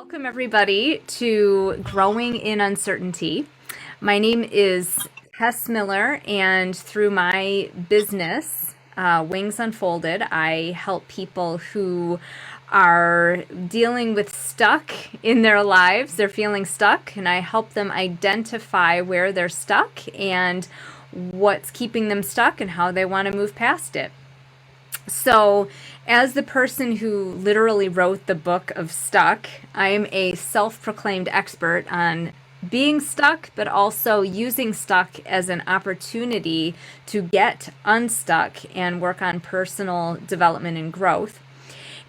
Welcome, everybody, to Growing in Uncertainty. My name is Tess Miller, and through my business, Wings Unfolded, I help people who are dealing with stuck in their lives. They're feeling stuck, and I help them identify where they're stuck and what's keeping them stuck and how they want to move past it. So, as the person who literally wrote the book of Stuck, I'm a self proclaimed expert on being stuck, but also using stuck as an opportunity to get unstuck and work on personal development and growth.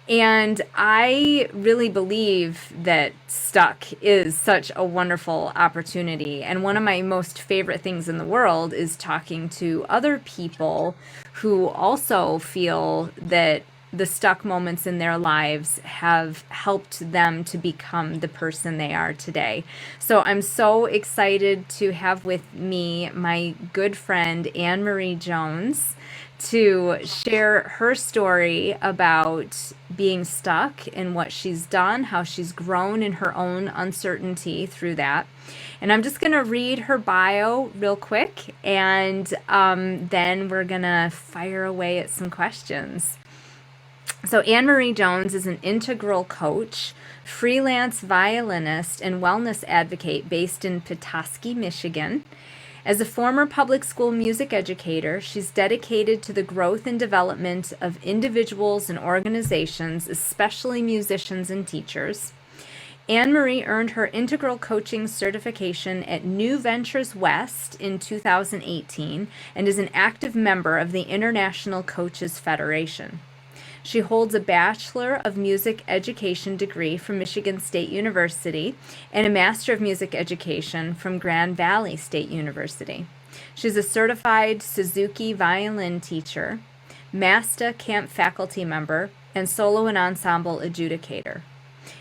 And I really believe that stuck is such a wonderful opportunity. And one of my most favorite things in the world is talking to other people who also feel that the stuck moments in their lives have helped them to become the person they are today. So I'm so excited to have with me my good friend Anne Marie Jones to share her story about being stuck and what she's done, how she's grown in her own uncertainty through that. And I'm just going to read her bio real quick, and then we're going to fire away at some questions. So, Anne Marie Jones is an integral coach, freelance violinist, and wellness advocate based in Petoskey, Michigan. As a former public school music educator, she's dedicated to the growth and development of individuals and organizations, especially musicians and teachers. Anne Marie earned her integral coaching certification at New Ventures West in 2018 and is an active member of the International Coaches Federation. She holds a Bachelor of Music Education degree from Michigan State University and a Master of Music Education from Grand Valley State University. She's a certified Suzuki violin teacher, MASTA camp faculty member, and solo and ensemble adjudicator.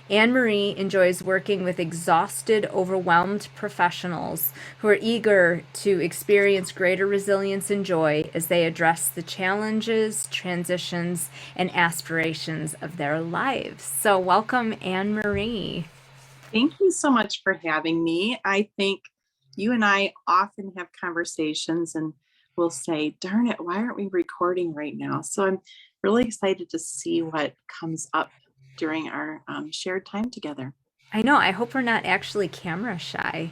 Anne Marie enjoys working with exhausted, overwhelmed professionals who are eager to experience greater resilience and joy as they address the challenges, transitions, and aspirations of their lives. So, welcome, Anne Marie. Thank you so much for having me. I think you and I often have conversations and we'll say, darn it, why aren't we recording right now? So I'm really excited to see what comes up during our shared time together. I know, I hope we're not actually camera shy.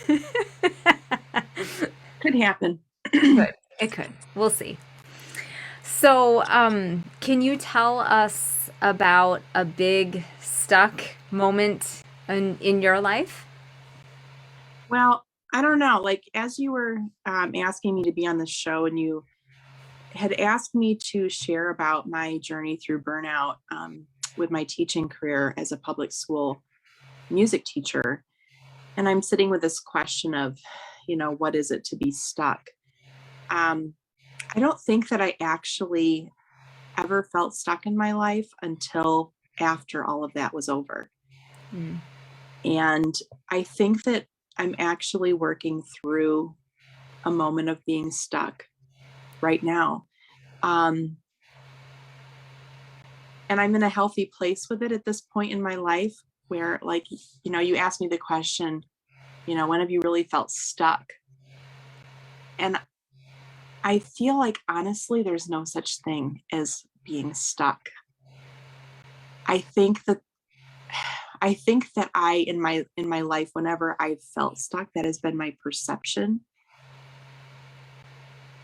Could happen. It could. We'll see. So, can you tell us about a big stuck moment in your life? Well, I don't know. Like, as you were asking me to be on the show and you had asked me to share about my journey through burnout with my teaching career as a public school music teacher. And I'm sitting with this question of, what is it to be stuck? I don't think that I actually ever felt stuck in my life until after all of that was over. Mm. And I think that I'm actually working through a moment of being stuck right now. And I'm in a healthy place with it at this point in my life where, like, you asked me the question, when have you really felt stuck? And I feel like, honestly, there's no such thing as being stuck. I think that in my life, whenever I've felt stuck, that has been my perception.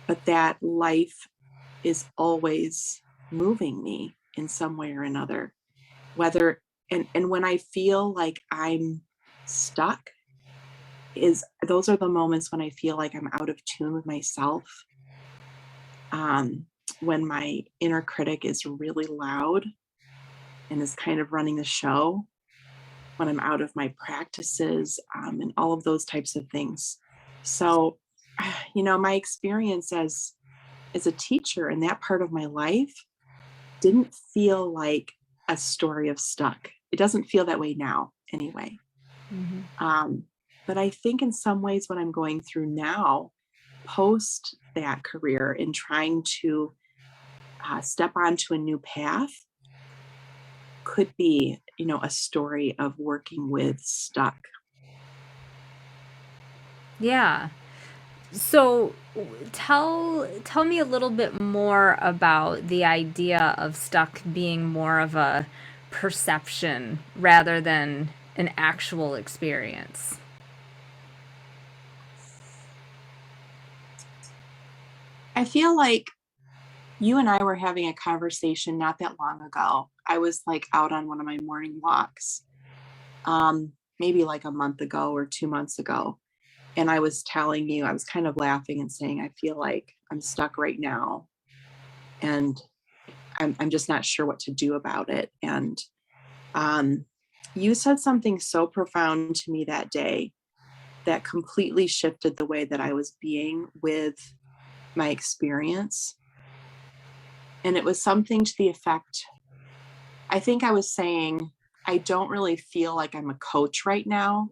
But that life is always moving me in some way or another. And when I feel like I'm stuck, those are the moments when I feel like I'm out of tune with myself. When my inner critic is really loud and is kind of running the show, when I'm out of my practices, and all of those types of things. So, my experience as a teacher in that part of my life didn't feel like a story of stuck. It doesn't feel that way now, anyway. Mm-hmm. But I think in some ways what I'm going through now, post that career in trying to step onto a new path, could be, a story of working with stuck. Yeah. So tell me a little bit more about the idea of stuck being more of a perception rather than an actual experience. I feel like you and I were having a conversation not that long ago. I was like out on one of my morning walks, maybe like a month ago or 2 months ago. And I was telling you, I was kind of laughing and saying, I feel like I'm stuck right now. And I'm just not sure what to do about it. And um, you said something so profound to me that day that completely shifted the way that I was being with my experience. And it was something to the effect, I think I was saying, I don't really feel like I'm a coach right now.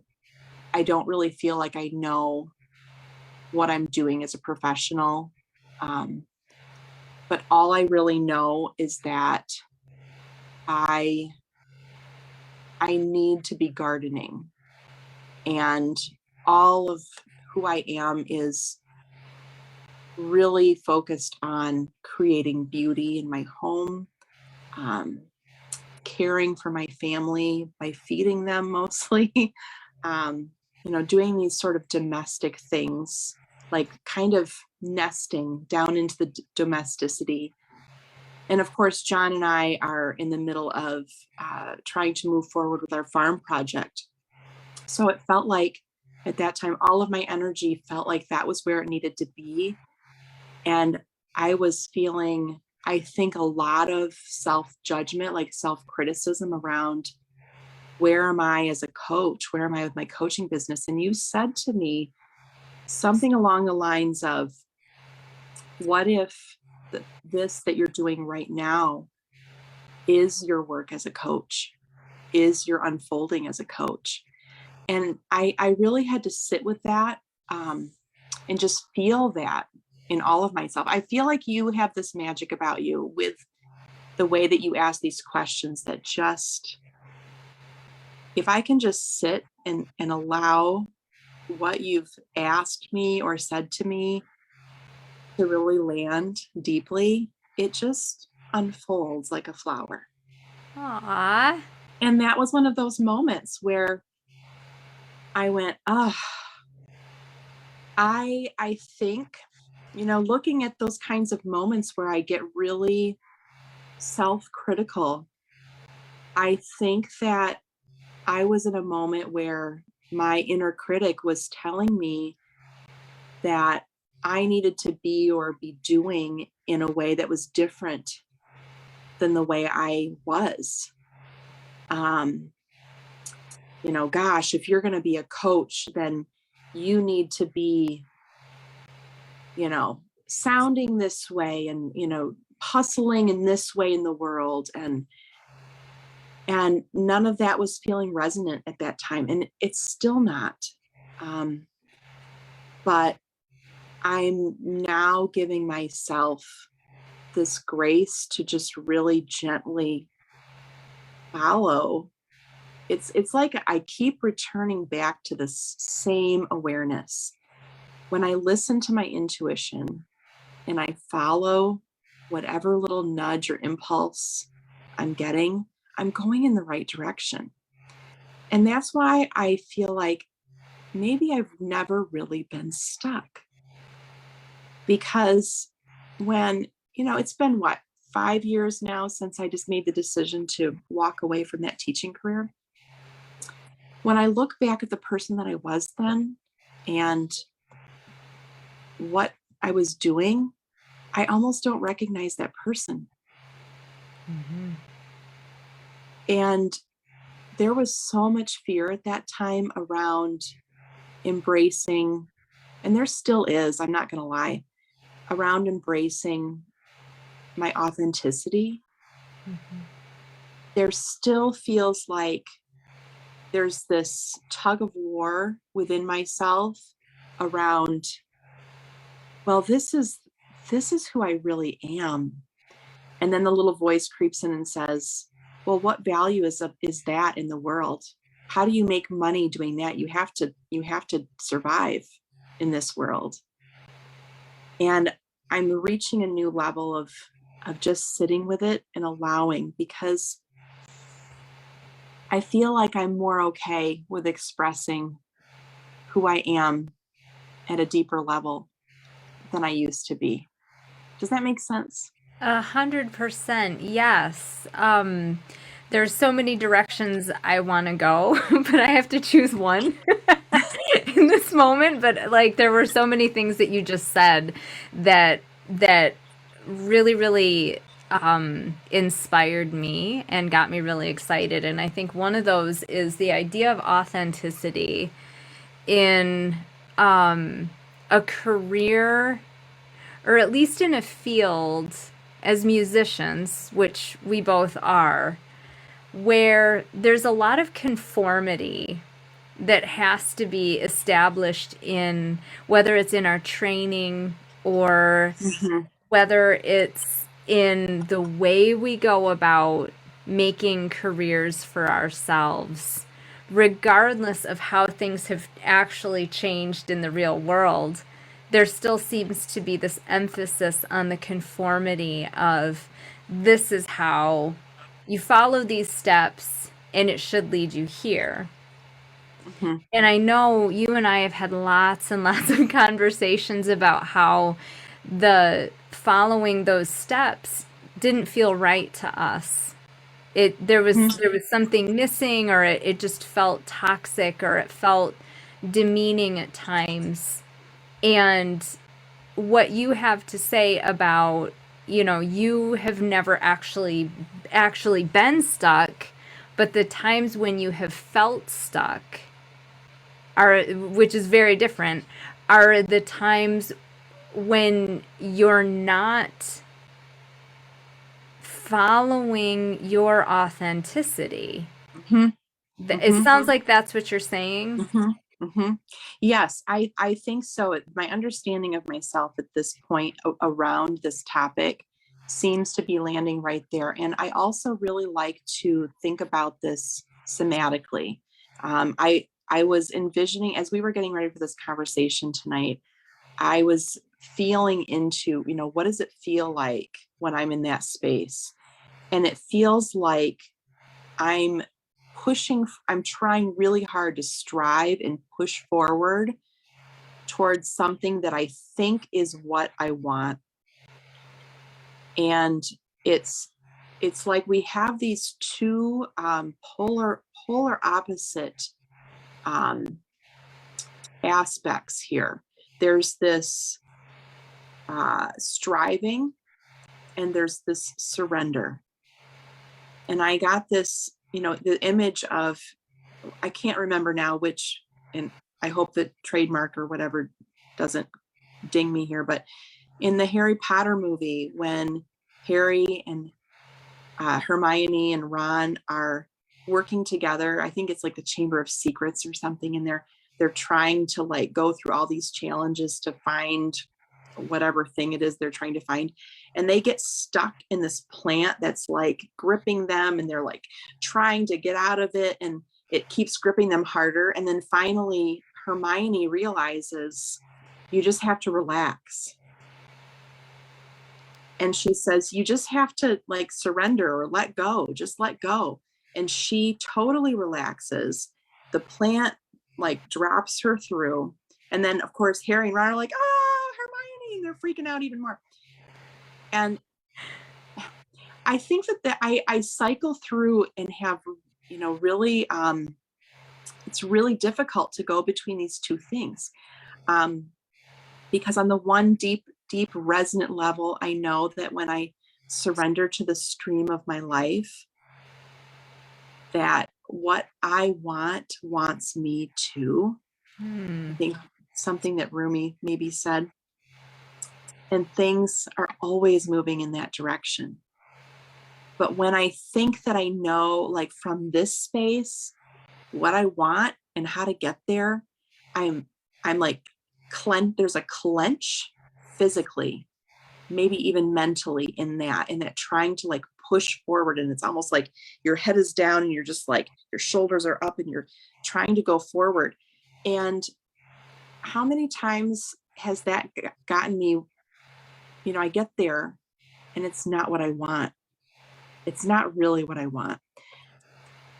I don't really feel like I know what I'm doing as a professional. Um, but all I really know is that I I need to be gardening, and all of who I am is really focused on creating beauty in my home, um, caring for my family by feeding them mostly, um, doing these sort of domestic things, like kind of nesting down into the domesticity. And of course, John and I are in the middle of trying to move forward with our farm project. So it felt like at that time, all of my energy felt like that was where it needed to be. And I was feeling, I think, a lot of self judgment, like self criticism around where am I as a coach? Where am I with my coaching business? And you said to me something along the lines of, what if this that you're doing right now is your work as a coach, is your unfolding as a coach? And I really had to sit with that, um, and just feel that in all of myself. I feel like you have this magic about you with the way that you ask these questions that just, if I can just sit and allow what you've asked me or said to me to really land deeply, it just unfolds like a flower. Aw. And that was one of those moments where I went, ah, I think, looking at those kinds of moments where I get really self-critical, I think that I was in a moment where my inner critic was telling me that I needed to be or be doing in a way that was different than the way I was. Um, Gosh, if you're going to be a coach, then you need to be, sounding this way and, hustling in this way in the world. And none of that was feeling resonant at that time. And it's still not. Um, but I'm now giving myself this grace to just really gently follow. It's like I keep returning back to this same awareness. When I listen to my intuition and I follow whatever little nudge or impulse I'm getting, I'm going in the right direction. And that's why I feel like maybe I've never really been stuck, because when, it's been what, 5 years now since I just made the decision to walk away from that teaching career. When I look back at the person that I was then and what I was doing, I almost don't recognize that person. Mm-hmm. And there was so much fear at that time around embracing, and there still is, I'm not going to lie, around embracing my authenticity. Mm-hmm. There still feels like there's this tug of war within myself around, well, this is who I really am. And then the little voice creeps in and says, well, what value is that in the world? How do you make money doing that? You have to survive in this world. And I'm reaching a new level of just sitting with it and allowing, because I feel like I'm more okay with expressing who I am at a deeper level than I used to be. Does that make sense? 100%, yes. There's so many directions I want to go, but I have to choose one in this moment. But like, there were so many things that you just said that really, really inspired me and got me really excited. And I think one of those is the idea of authenticity in a career, or at least in a field as musicians, which we both are, where there's a lot of conformity that has to be established in, whether it's in our training or Mm-hmm. whether it's in the way we go about making careers for ourselves, regardless of how things have actually changed in the real world. There still seems to be this emphasis on the conformity of, this is how you follow these steps and it should lead you here. Mm-hmm. And I know you and I have had lots and lots of conversations about how the following those steps didn't feel right to us. There was something missing, or it just felt toxic, or it felt demeaning at times. And what you have to say about, you have never actually been stuck, but the times when you have felt stuck are, which is very different, are the times when you're not following your authenticity. Mm-hmm. It Mm-hmm. sounds like that's what you're saying. Mm-hmm. Mm-hmm. Yes, I think so. My understanding of myself at this point around this topic seems to be landing right there. And I also really like to think about this somatically. I was envisioning, as we were getting ready for this conversation tonight, I was feeling into, what does it feel like when I'm in that space? And it feels like I'm I'm trying really hard to strive and push forward towards something that I think is what I want. And it's like we have these two polar opposite um, aspects here. There's this striving, and there's this surrender. And I got this, the image of, I can't remember now which, and I hope that trademark or whatever doesn't ding me here, but in the Harry Potter movie, when Harry and Hermione and Ron are working together, I think it's like the Chamber of Secrets or something, and they're trying to like go through all these challenges to find whatever thing it is they're trying to find, and they get stuck in this plant that's like gripping them, and they're like trying to get out of it, and it keeps gripping them harder. And then finally Hermione realizes, you just have to relax. And she says, you just have to like surrender or let go, just let go. And she totally relaxes. The plant like drops her through. And then of course Harry and Ron are like, oh, Hermione, they're freaking out even more. And I think that I cycle through and have, really, it's really difficult to go between these two things. Because on the one deep resonant level, I know that when I surrender to the stream of my life, that what I want wants me to. I think something that Rumi maybe said, and things are always moving in that direction. But when I think that I know, like from this space, what I want and how to get there, I'm like there's a clench physically, maybe even mentally in that trying to like push forward, and it's almost like your head is down and you're just like, your shoulders are up and you're trying to go forward. And how many times has that gotten me, I get there and it's not what I want. It's not really what I want.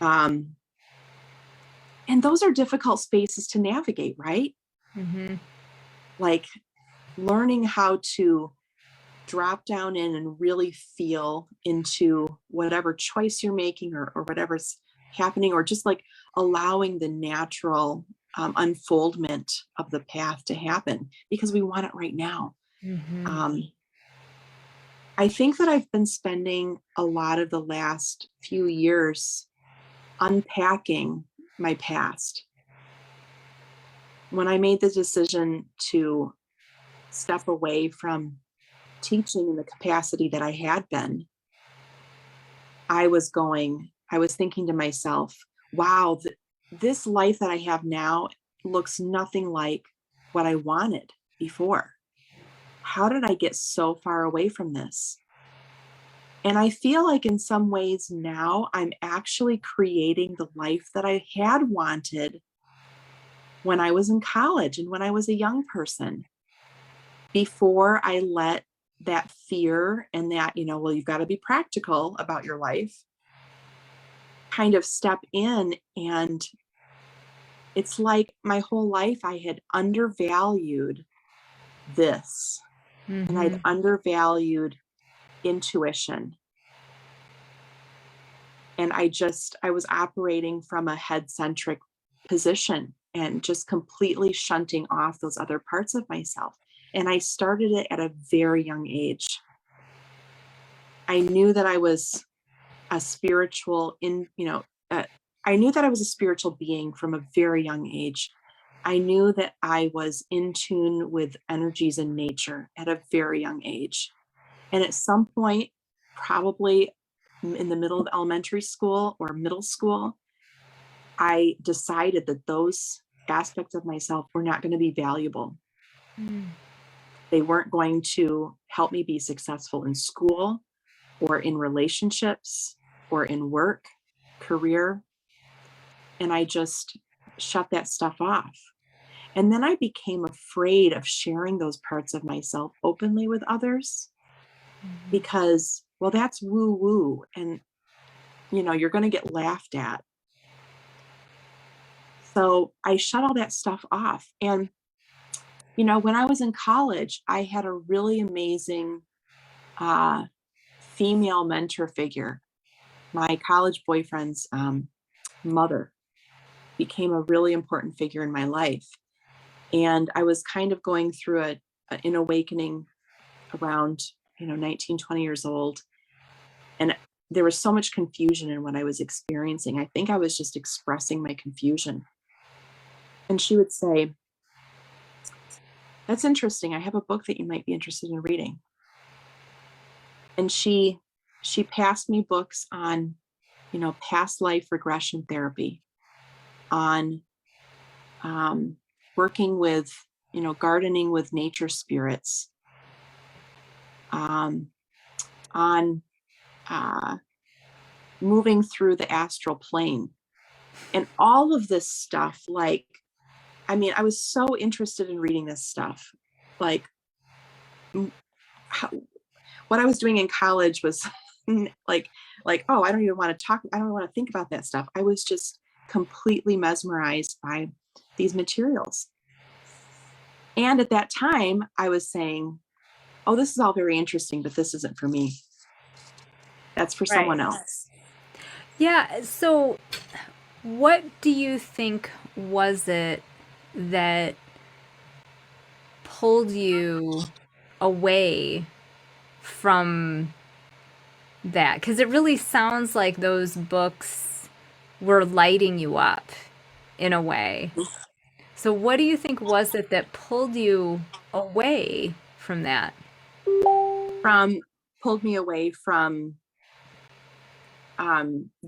And those are difficult spaces to navigate, right? Mm-hmm. Like learning how to drop down in and really feel into whatever choice you're making, or whatever's happening, or just like allowing the natural unfoldment of the path to happen, because we want it right now. Mm-hmm. I think that I've been spending a lot of the last few years unpacking my past. When I made the decision to step away from teaching in the capacity that I had been, I was thinking to myself, wow, this life that I have now looks nothing like what I wanted before. How did I get so far away from this? And I feel like in some ways now I'm actually creating the life that I had wanted when I was in college and when I was a young person, before I let that fear and that, well, you've got to be practical about your life, kind of step in. And it's like my whole life I had undervalued this, and Mm-hmm. I'd undervalued intuition. And I was operating from a head-centric position and just completely shunting off those other parts of myself. And I started it at a very young age. I knew that I was a spiritual I knew that I was a spiritual being from a very young age. I knew that I was in tune with energies in nature at a very young age. And at some point, probably in the middle of elementary school or middle school, I decided that those aspects of myself were not going to be valuable. Mm-hmm. They weren't going to help me be successful in school or in relationships or in work, career. And I just shut that stuff off. And then I became afraid of sharing those parts of myself openly with others, because, well, that's woo woo. And, you're going to get laughed at. So I shut all that stuff off. And, when I was in college, I had a really amazing female mentor figure. My college boyfriend's mother became a really important figure in my life. And I was kind of going through an awakening around, 19, 20 years old. And there was so much confusion in what I was experiencing. I think I was just expressing my confusion. And she would say, "That's interesting. I have a book that you might be interested in reading." And she passed me books on, past life regression therapy, on working with, gardening with nature spirits, on moving through the astral plane, and all of this stuff. I was so interested in reading this stuff. Like, what I was doing in college was oh, I don't even want to talk. I don't want to think about that stuff. I was just completely mesmerized by these materials. And at that time, I was saying, oh, this is all very interesting, but this isn't for me. That's for someone else. Yeah. So, what do you think was it that pulled you away from that? Because it really sounds like those books were lighting you up in a way. So, what do you think was it that pulled you away from that? Pulled me away from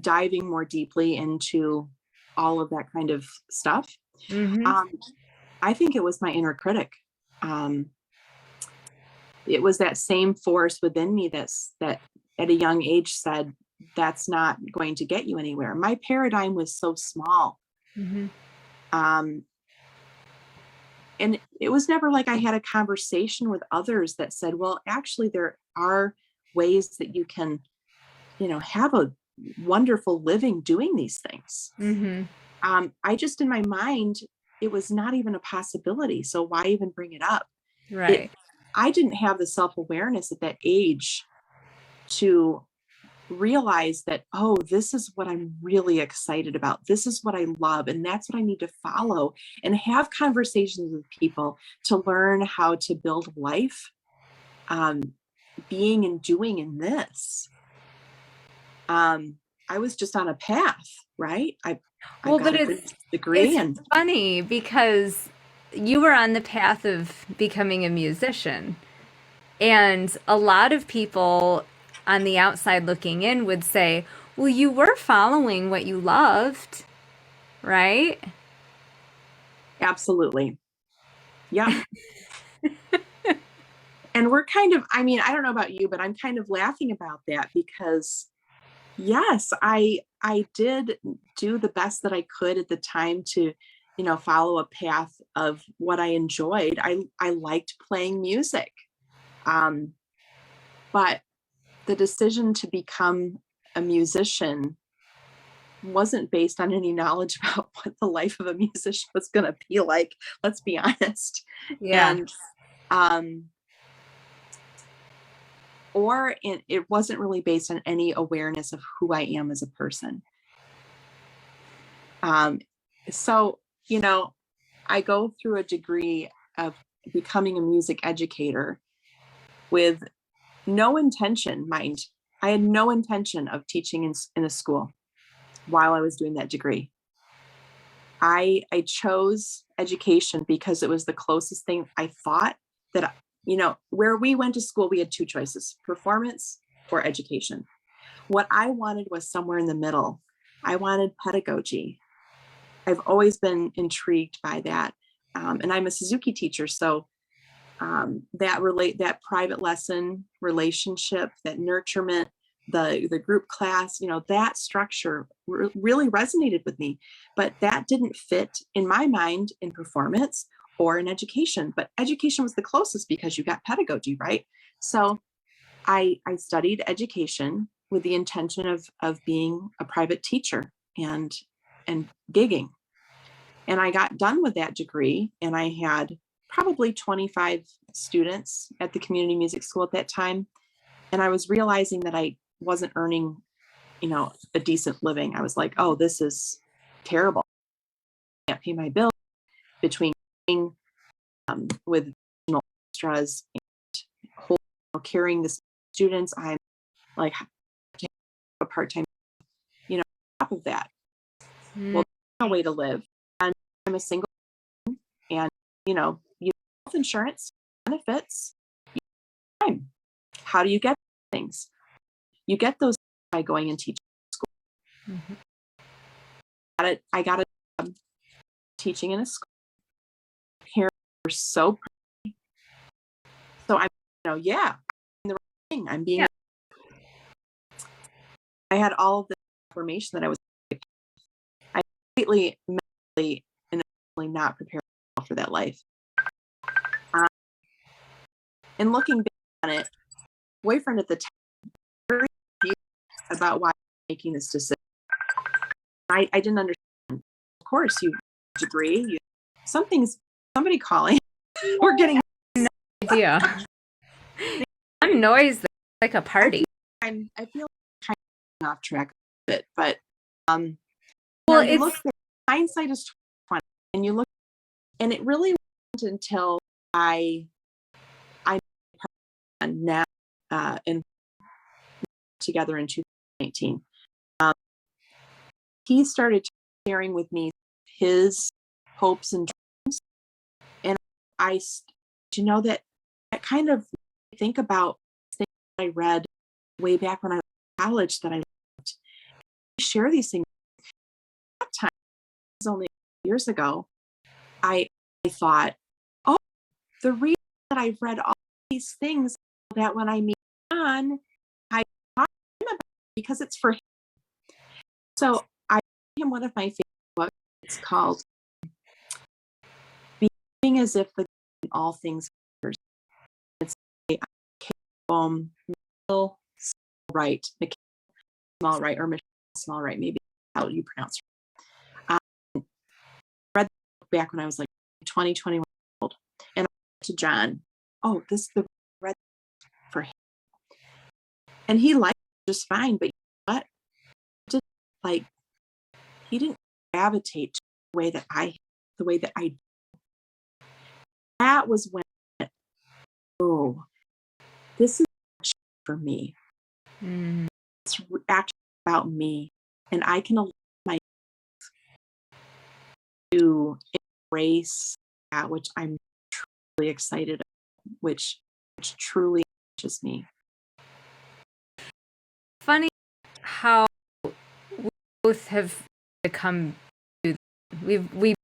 diving more deeply into all of that kind of stuff. Mm-hmm. I think it was my inner critic. It was that same force within me that at a young age said, that's not going to get you anywhere. My paradigm was so small. Mm-hmm. And it was never like I had a conversation with others that said, well, actually, there are ways that you can, have a wonderful living doing these things. Mm-hmm. I just, in my mind, it was not even a possibility. So why even bring it up? Right. I didn't have the self-awareness at that age to realize that, oh, this is what I'm really excited about. This is what I love. And that's what I need to follow and have conversations with people to learn how to build life, being and doing in this. I was just on a path, right? I Well, got but a good degree, it's and funny because you were on the path of becoming a musician. And a lot of people on the outside looking in would say, well, you were following what you loved, right? absolutely. Yeah. And we're kind of, I don't know about you, but I'm kind of laughing about that because yes, I did do the best that I could at the time to, follow a path of what I enjoyed. I liked playing music. But the decision to become a musician wasn't based on any knowledge about what the life of a musician was going to be like. Let's be honest. Yeah. And, it wasn't really based on any awareness of who I am as a person. So, I go through a degree of becoming a music educator with no intention, mind. I had no intention of teaching in a school while I was doing that degree. I chose education because it was the closest thing I thought that, where we went to school, we had two choices: performance or education. What I wanted was somewhere in the middle. I wanted pedagogy. I've always been intrigued by that. And I'm a Suzuki teacher. So that private lesson relationship, that nurturement, the group class, that structure really resonated with me. But that didn't fit in my mind in performance or in education. But education was the closest because you got pedagogy, right? So I studied education with the intention of being a private teacher and gigging. And I got done with that degree, and I had probably 25 students at the community music school at that time. And I was realizing that I wasn't earning, a decent living. I was like, oh, this is terrible. I can't pay my bill between with extras and carrying the students. I'm like, I can't have a part-time, on top of that. Well, there's no way to live. And I'm a single, and, you have health insurance, benefits. Time. How do you get things? You get those by going and teaching school. Mm-hmm. I got a job teaching in a school. Parents were so proud. So I'm, yeah, I'm the right thing. I'm being. Yeah. I had all of the information that I was. I completely mentally and emotionally not prepared for that life. And looking back on it, boyfriend at the time, very confused about why I'm making this decision. I didn't understand. Of course, you degree. Somebody calling. We're getting no idea. Some noise like a party. I feel kind of off track a bit, but well, you look at, hindsight is 20, and you look, and it really wasn't until I now and together in 2018. He started sharing with me his hopes and dreams, and that kind of think about things I read way back when I was in college that I loved. I share these things. At that time, it was only years ago. I thought, oh, the reason that I've read all these things that when I meet on, I talk because it's for him. So I gave him one of my favorite books. It's called Being as If the All Things Matters. It's a Michelle Small-Wright, or Michelle Small-Wright, maybe how you pronounce it. I read the book back when I was like 20, 21 years old. And I said to John, oh, this is the red for him. And he liked it just fine, but you know what? He didn't gravitate to the way that I do. That was when, oh, this is for me. It's actually about me, and I can allow myself to embrace that which I'm truly excited about, which truly just me. Funny how we both have become, we both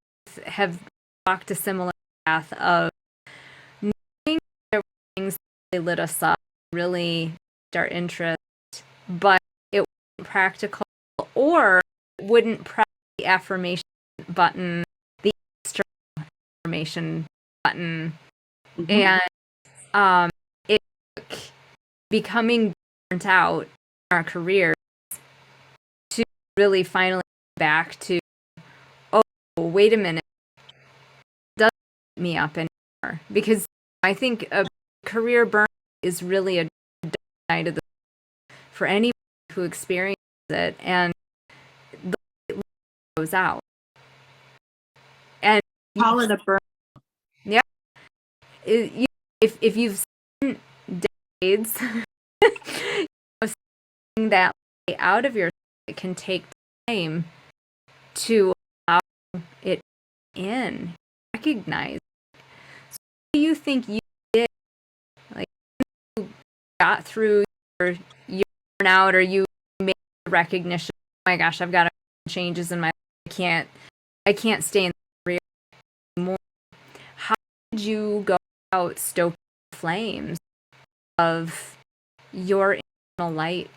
have walked a similar path of knowing there were things that lit us up, really our interest, but it wasn't practical or wouldn't press the affirmation button, the external affirmation button. And it took becoming burnt out in our careers to really finally get back to, oh, wait a minute, it doesn't keep me up anymore. Because I think a career burn is really a dark night of the for anyone who experiences it, and the light goes out. And call it a burn. Yeah. If you've spent decades seeing that way out of your, it can take time to allow it in, recognize. So what do you think you did? Like, you got through your burnout, or you made the recognition, oh my gosh, I've got to make changes in my life. I can't stay in the career anymore. How did you go out stoking the flames of your internal light?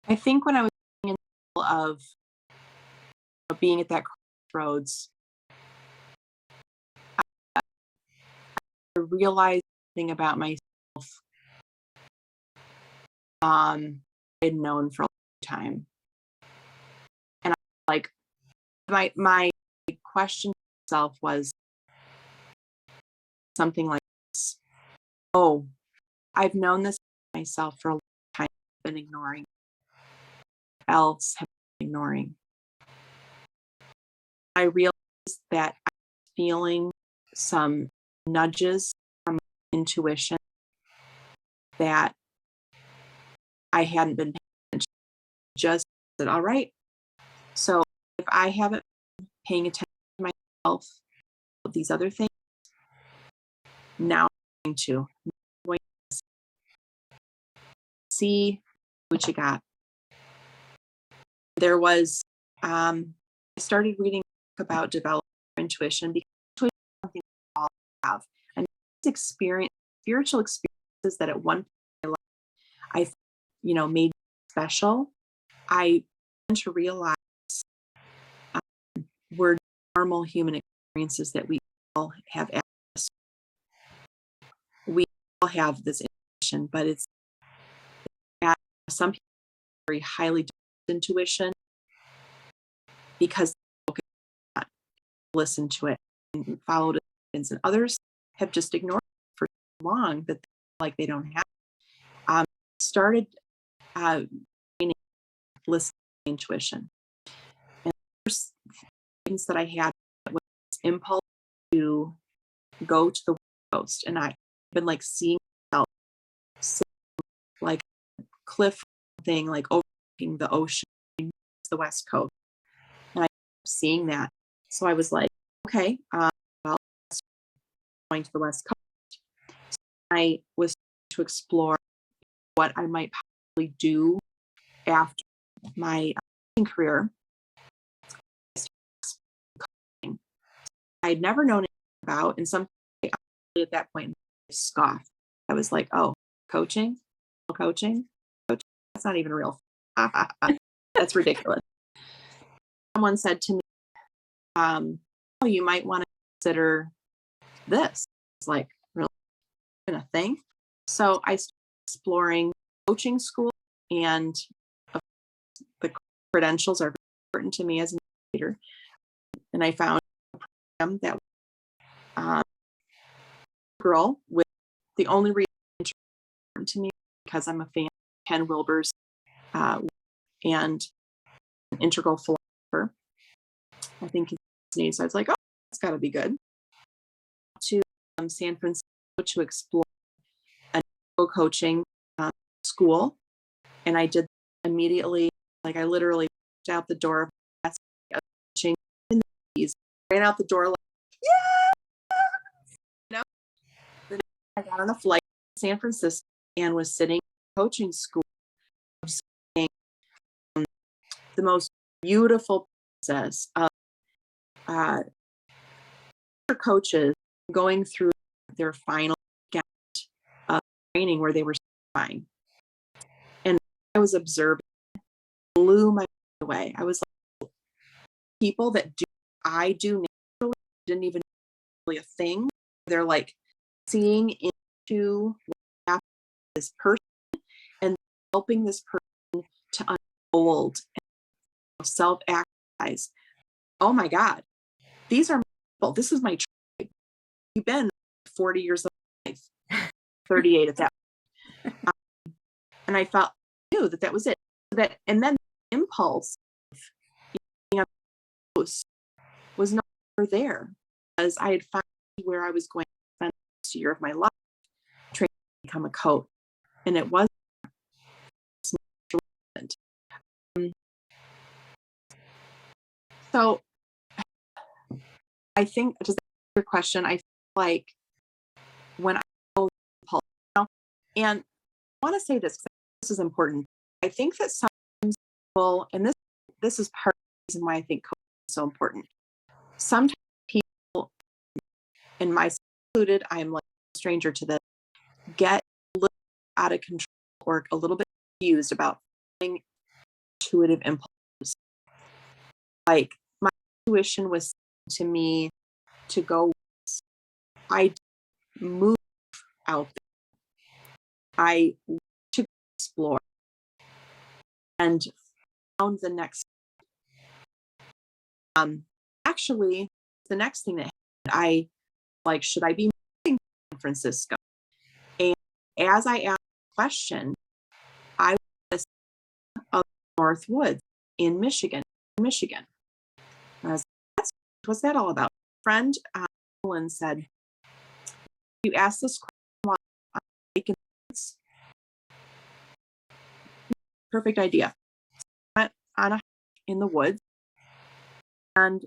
I think when I was in the middle of being at that crossroads, I realized something about myself I had known for a long time. And I like my question to myself was something like this. Oh, I've known this myself for a long time, I've been ignoring. Else have been ignoring. I realized that I was feeling some nudges from my intuition that I hadn't been paying attention. Just said, all right. So if I haven't been paying attention to myself, these other things, now I'm going to see what you got. There was, I started reading about developing intuition, because intuition is something we all have. And it's spiritual experiences that at one point in my life, I made special. I began to realize were normal human experiences that we all have access to. We all have this intuition, but it's some people have very highly developed intuition because they cannot listen to it and follow it, and others have just ignored it for so long that they don't have it. Started listening to intuition, and the first things that I had was impulse to go to the West Coast, and I've been seeing myself like a cliff thing, overlooking the ocean, the West Coast, and I kept seeing that. So I was like, okay, well, going to the West Coast. So I was to explore what I might possibly do after my career. I had never known anything about, and something I at that point scoffed. I was like, oh, coaching, coaching, coaching. That's not even real. That's ridiculous. Someone said to me, oh, you might want to consider this. It's like, really a thing. So I started exploring coaching school, and the credentials are very important to me as an educator. And I found a program that girl with the only reason it's important to me because I'm a fan of Ken Wilber's and an integral philosopher. I think his name. So I was like, oh, that's got to be good. To San Francisco to explore a coaching school, and I did immediately. Like I literally walked out the door, coaching, ran out the door like, yeah. You know, then I got on a flight to San Francisco and was sitting in coaching school, the most beautiful process of coaches going through their final training where they were certifying. And I was observing, blew my away. I was like, people that I do naturally didn't even know really a thing. They're like seeing into this person and helping this person to unfold and self-actualize. Oh my God, these are people. This is my tribe. You've been 40 years of life, 38 at that point. And I felt knew that was it. And then the impulse of being a host was no longer there, because I had found where I was going to spend the next year of my life training to become a coach. And it was so I think, to answer your question, I feel like when I know impulse, and I want to say this is important. I think that sometimes people, and this is part of the reason why I think coaching is so important. Sometimes people, and myself included, I am like a stranger to this, get a little out of control or a little bit confused about intuitive impulses. Like my intuition was to me to go. I move out there. I to explore and found the next. Actually, the next thing that happened, I like, should I be moving to San Francisco? And as I asked the question, I was of North Woods in Michigan. I was like, what's that all about? A friend Ellen said, you asked this question while I'm making sense. Perfect idea. I went on a hike in the woods, and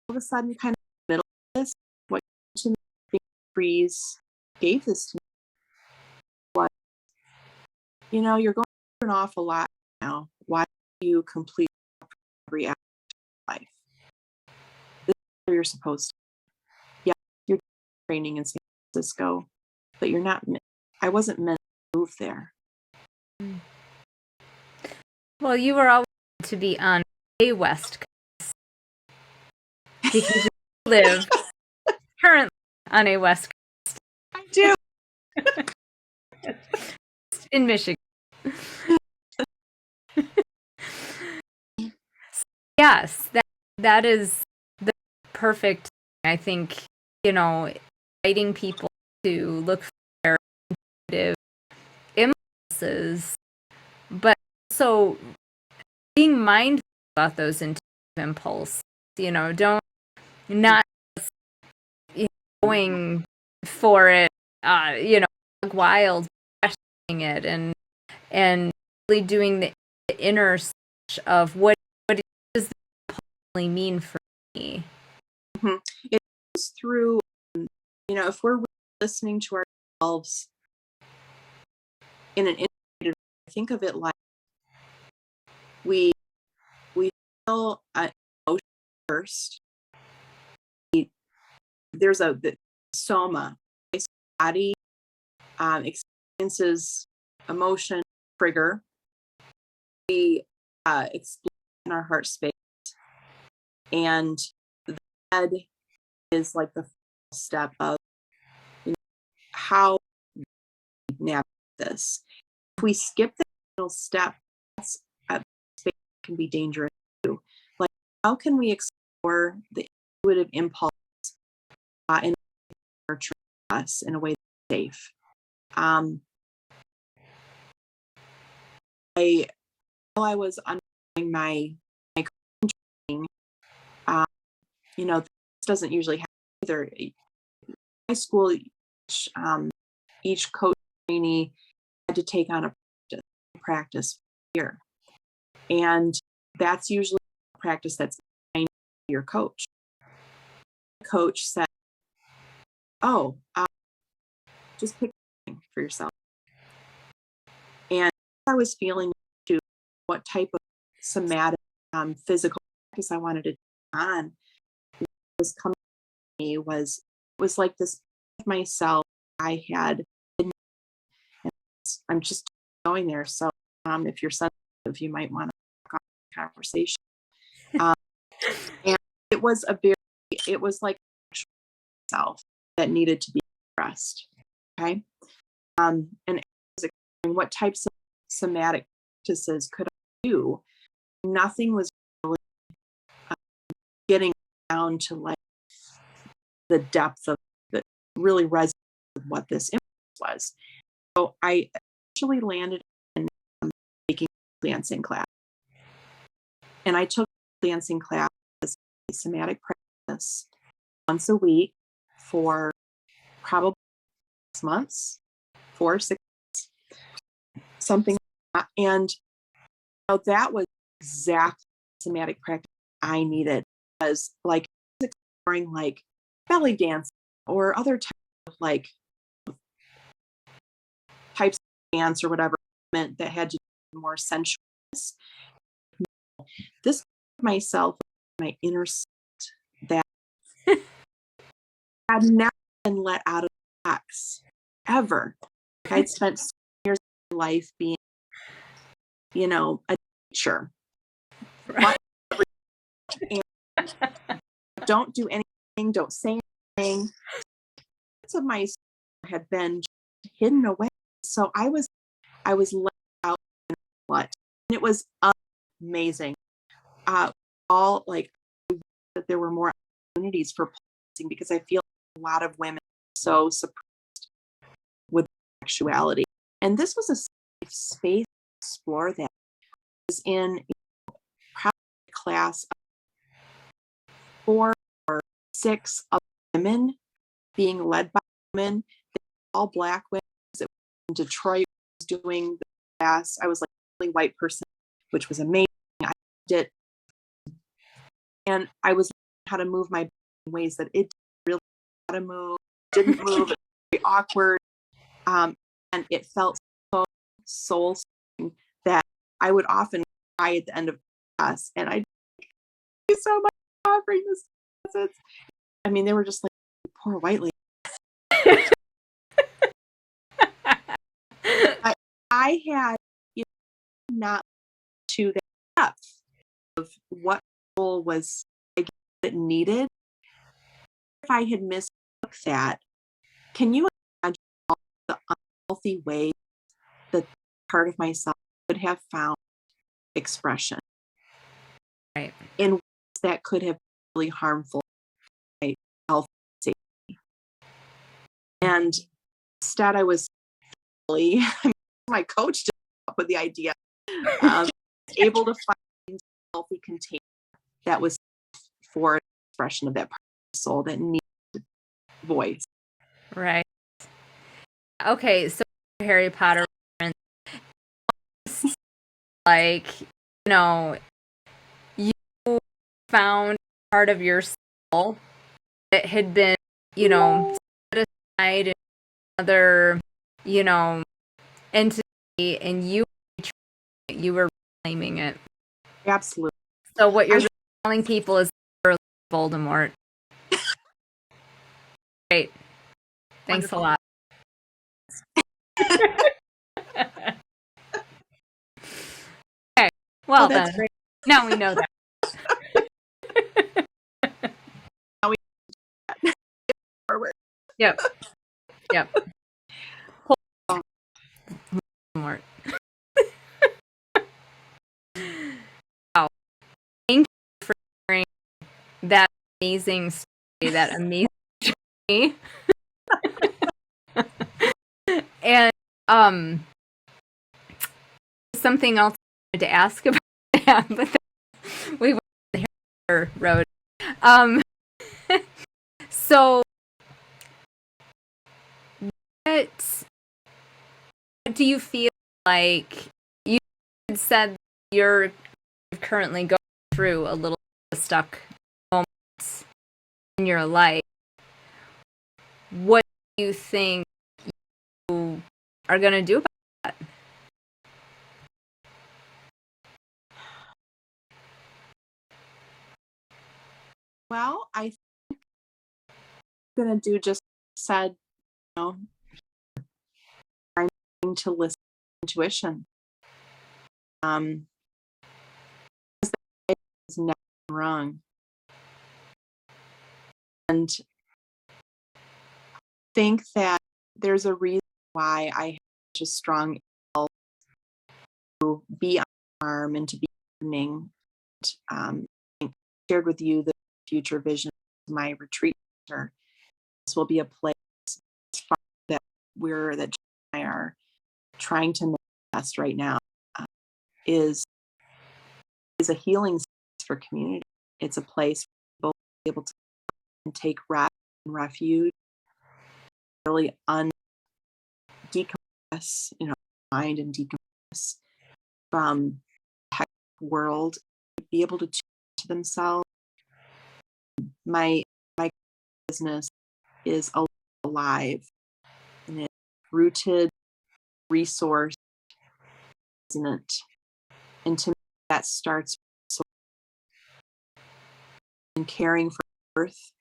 all of a sudden, kind of in the middle of this, what to me, Freeze gave this to me was, you're going through an awful lot now. Why do you complete every aspect of life? This is where you're supposed to. Yeah, you're training in San Francisco, but you're not. I wasn't meant to move there. Well, you were always to be on a West Coast because you live currently on a West Coast. I do. In Michigan. Yes, that is the perfect, I think, inviting people to look for their intuitive impulses, but also being mindful about those intuitive impulses. Don't not going for it, wild, questioning it, and really doing the inner search of what does this really mean for me. Mm-hmm. It goes through, if we're listening to ourselves in an integrated, think of it like we feel emotion first. There's the soma. body experiences emotion trigger, we explode in our heart space, and that is like the first step of how we navigate this. If we skip the middle step, that's space can be dangerous too. Like, how can we explore the intuitive impulse and nurture us in a way that's safe? While I was undergoing my coaching training, this doesn't usually happen either. In high school, each coach trainee had to take on a practice year, and that's usually a practice that's your coach. The coach said, "Oh, just pick something for yourself." And I was feeling to what type of somatic physical practice I wanted to take on. What was coming to me was like this myself I had hidden, and I'm just going there. So if you're sensitive, you might want to have a conversation. And it was like self that needed to be expressed. Okay. And what types of somatic practices could I do? Nothing was really getting down to like the depth of that really resonated with what this impulse was. So I actually landed in taking dancing class, and I took dancing class as a somatic practice once a week for probably 6 months, 4-6 months, something like that. And that was exactly somatic practice I needed, as like exploring like belly dance or other types of like types of dance or whatever meant that had to be more sensuous. This myself, my inner self, that had never been let out of the box ever. I'd spent so many years of my life being, a teacher. Right. And don't do anything, don't say anything. Parts of my soul had been hidden away. So I was let out in what? And it was amazing. All like that there were more opportunities for pulsing, because I feel like a lot of women are so suppressed with sexuality. And this was a safe space to explore that. I was in probably a class of 4 or 6 of women being led by women, all Black women. It was in Detroit, was doing the class. I was like the only white person, which was amazing. I did, and I was learning how to move my body in ways that it really how to move, didn't move, it was very awkward, and it felt so soul-soothing that I would often cry at the end of class, and I thank you so much for offering this classes. I mean, they were just like, poor white lady. I had not to the depth of what soul was needed. If I had mistook that, can you imagine all the unhealthy ways that part of myself could have found expression? Right. In ways that could have been really harmful to my health and safety. And instead, I was really, my coach did come up with the idea, able to find a healthy container that was for expression of that part of the soul that needed voice. Right. Okay, so Harry Potter, like, you found part of your soul that had been, set aside in another, entity, and you were reclaiming it. Absolutely. So what you're telling people is Voldemort. Great. Thanks Wonderful. A lot. Okay. Well, Oh, that's then, great. now we know that. Now we forward. Yep. Yep. More. Wow. Thank you for sharing that amazing story, that amazing journey. And something else I wanted to ask about that, but we went the other road. Um, so what do you feel like you said you're currently going through a little stuck moments in your life? What do you think you are going to do about that? Well, I think I'm gonna do just said, you know, trying to listen to intuition. Um, is never wrong, and think that there's a reason why I have such a strong impulse to be on the farm and to be gardening. I shared with you the future vision of my retreat center. This will be a place that that Jen and I are trying to manifest right now. uh, is is a healing space for community. It's a place for people to be able to take rest and refuge, really decompress, mind and decompress from the hectic world, be able to tune to themselves. My business is alive and it's rooted, resource, isn't it? And to me, that starts so in caring for earth.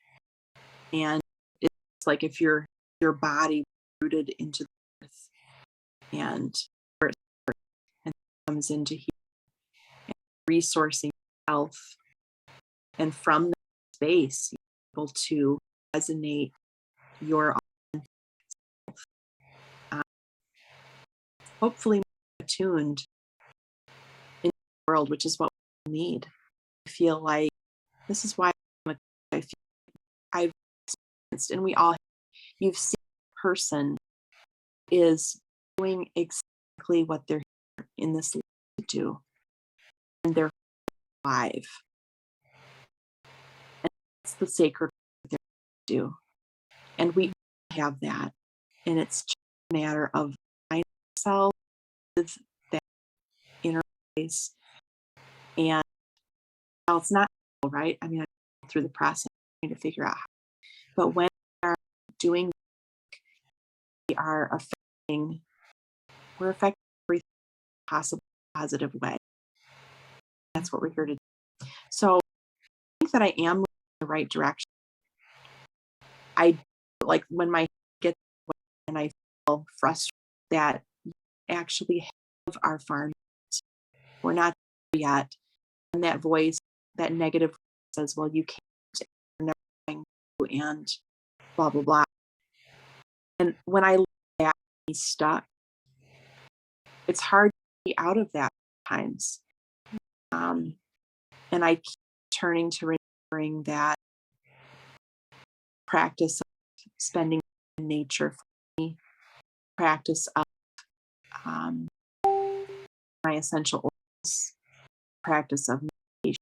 And it's like if your body rooted into the earth and where and comes into healing and resourcing yourself, and from that space you're able to resonate your uh, hopefully attuned in the world, which is what we need. I feel like this is why I feel I've experienced, and we all, you've seen a person is doing exactly what they're here in this life to do, and they're alive. And that's the sacred thing they do. And we have that. And it's just a matter of finding ourselves with that inner place. And well, it's not right. I mean, I'm through the process trying to figure out how. But when we are doing, we are affecting, we're affecting every possible positive way. That's what we're here to do. So I think that I am moving in the right direction. I like when my gets and I feel frustrated that actually have our farm. We're not there yet. And that voice, that negative says, well, you can't, you're never going to, and blah, blah, blah. And when I look back, I'm stuck. It's hard to be out of that times. And I keep turning to remembering that practice of spending in nature for me, practice of um, my essential oils, practice of meditation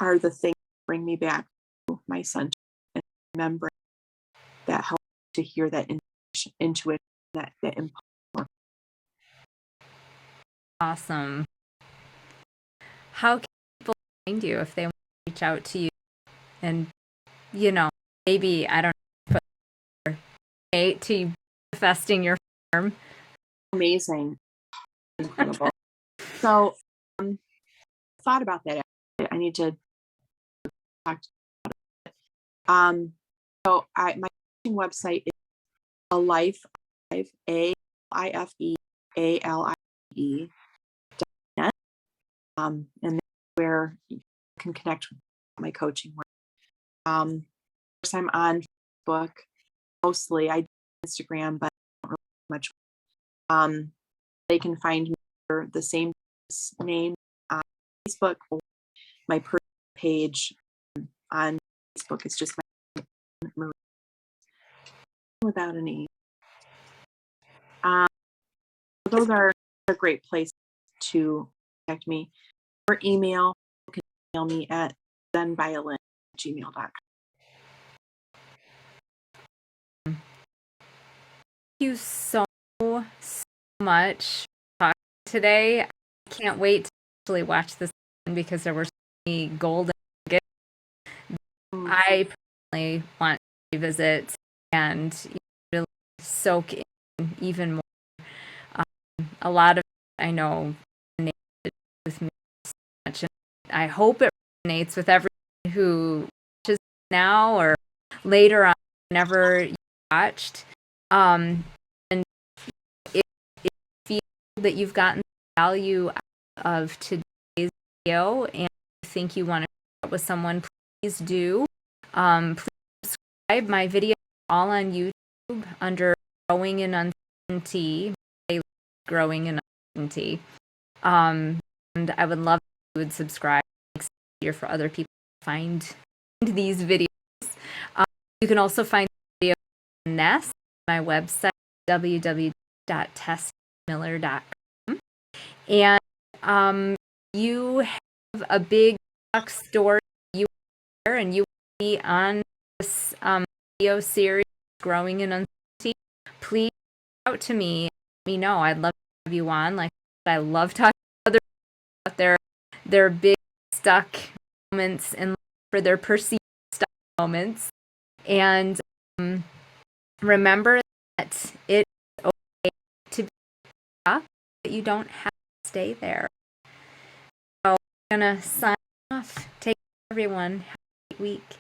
are the things that bring me back to my center and remembering that helps to hear that intuition, that impulse. Awesome. How can people find you if they want to reach out to you and, maybe, I don't know, put to manifesting your farm? Amazing. Incredible. So, thought about that. I need to talk to you about it. So my website is Alife, AIFEALIE net. And that's where you can connect with my coaching work. Of course, I'm on Facebook mostly. I do Instagram, but not really much. They can find me under the same name on Facebook, or my personal page on Facebook. It's just my Marie without an E. Those are a great place to contact me, or email. You can email me at zenviolin@gmail.com. Thank you so much for talking today. I can't wait to actually watch this one because there were so many golden nuggets. I personally want to revisit and really soak in even more. A lot of it I know resonated with me so much, and I hope it resonates with everyone who watches now or later on, whenever you watched. And if you feel that you've gotten value out of today's video and you think you want to share it with someone, please do. Please subscribe. My videos are all on YouTube under Growing in Uncertainty. Growing in Uncertainty. And I would love if you would subscribe. It makes it easier for other people to find these videos. You can also find videos on Nest, my website, www.tessmiller.com. And you have a big story you share, and you will be on this video series, Growing in Uncertainty. Please reach out to me. Let me know. I'd love to have you on. Like I love talking to other people about their big stuck moments in life, for their perceived stuck moments. And remember that it's okay to be stuck, but you don't have to stay there. So I'm going to sign off. Take care, everyone. Have a great week.